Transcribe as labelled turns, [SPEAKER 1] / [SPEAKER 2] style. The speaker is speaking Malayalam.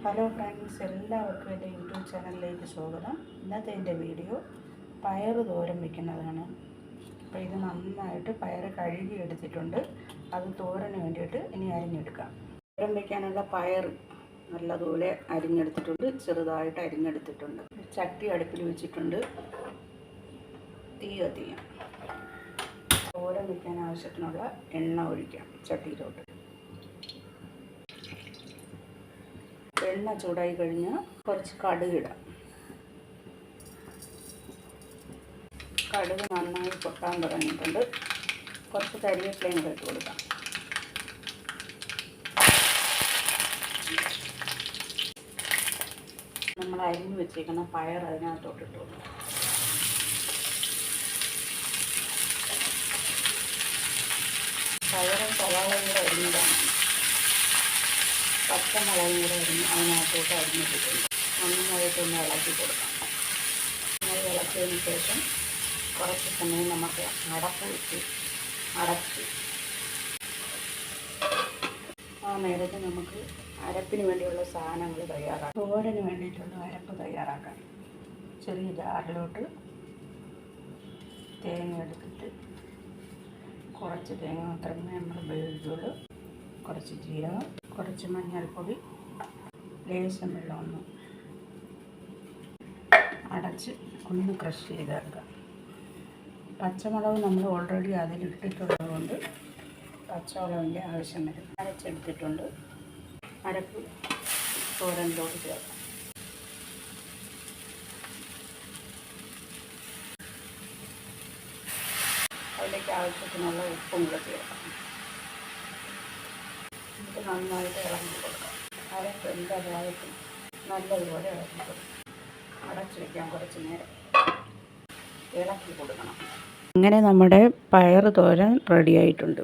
[SPEAKER 1] ഹലോ ഫ്രണ്ട്സ്, എല്ലാവർക്കും എൻ്റെ യൂട്യൂബ് ചാനലിലേക്ക് സ്വാഗതം. ഇന്നത്തെ എൻ്റെ വീഡിയോ പയർ തോരൻ വയ്ക്കുന്നതാണ്. അപ്പോൾ ഇത് നന്നായിട്ട് പയർ കഴുകി എടുത്തിട്ടുണ്ട്. അത് തോരന് വേണ്ടിയിട്ട് ഇനി അരിഞ്ഞെടുക്കാം. തോരൻ വയ്ക്കാനുള്ള പയർ നല്ലതുപോലെ അരിഞ്ഞെടുത്തിട്ടുണ്ട്, ചെറുതായിട്ട് അരിഞ്ഞെടുത്തിട്ടുണ്ട്. ചട്ടി അടുപ്പിൽ വെച്ചിട്ടുണ്ട്, തീ കത്തിക്കാം. തോരൻ വയ്ക്കാൻ ആവശ്യത്തിനുള്ള എണ്ണ ഒഴിക്കാം ചട്ടിയിലോട്ട്. എണ്ണ ചൂടായി കഴിഞ്ഞ് കുറച്ച് കടുക് ഇടാം. കടുക് നന്നായി പൊട്ടാൻ തുടങ്ങിയിട്ടുണ്ട്. കുറച്ച് കരിവേപ്പിലയും കൂടെ ഇട്ട് കൊടുക്കാം. നമ്മൾ അരിഞ്ഞ് വെച്ചേക്കുന്ന പയർ അതിനകത്തോട്ട് ഇട്ട് കൊടുക്കാം. പയറും സവാളയും കൂടെ അരിഞ്ഞതാണ്. പച്ചമുളകും കൂടെ അരിഞ്ഞ് അതിനകത്തോട്ട് അരിഞ്ഞിട്ടിട്ടുണ്ട്. നന്നായിട്ടൊന്ന് ഇളക്കി കൊടുക്കാം. നന്നായി ഇളക്കിയതിന് ശേഷം കുറച്ച് സമയം നമുക്ക് അടപ്പ് വെച്ച് അടച്ച് ആ നേരത്തെ നമുക്ക് അരപ്പിന് വേണ്ടിയുള്ള സാധനങ്ങൾ തയ്യാറാക്കാം. തോരന് വേണ്ടിയിട്ടുള്ള അരപ്പ് തയ്യാറാക്കാം. ചെറിയ ജാറിലോട്ട് തേങ്ങ എടുത്തിട്ട്, കുറച്ച് തേങ്ങ മാത്രമേ നമ്മൾ ഉപയോഗിക്കുള്ളൂ. കുറച്ച് ജീരകം, കുറച്ച് മഞ്ഞൾപ്പൊടി, ലേശം വെള്ളം ഒന്ന് അടച്ച് ഒന്ന് ക്രഷ് ചെയ്തെടുക്കുക. പച്ചമുളക് നമ്മൾ ഓൾറെഡി അതിലിട്ടിട്ടുള്ളത് കൊണ്ട് പച്ചമുളകിൻ്റെ ആവശ്യം വരും. അരച്ചെടുത്തിട്ടുണ്ട്. അരപ്പ് തോരനിലോട്ട് ചേർക്കാം. അതിലേക്ക് ആവശ്യത്തിനുള്ള ഉപ്പും കൂടെ ചേർക്കാം. ഇത് നന്നായിട്ട് ഇളക്കി കൊടുക്കാം. അരപ്പ് എല്ലാ ഭാഗത്തും നല്ലതുപോലെ ഇളക്കി കൊടുക്കാം. അടച്ചു വയ്ക്കാൻ കുറച്ച് നേരം ഇളക്കി കൊടുക്കണം. അങ്ങനെ നമ്മുടെ പയർ തോരൻ റെഡി ആയിട്ടുണ്ട്.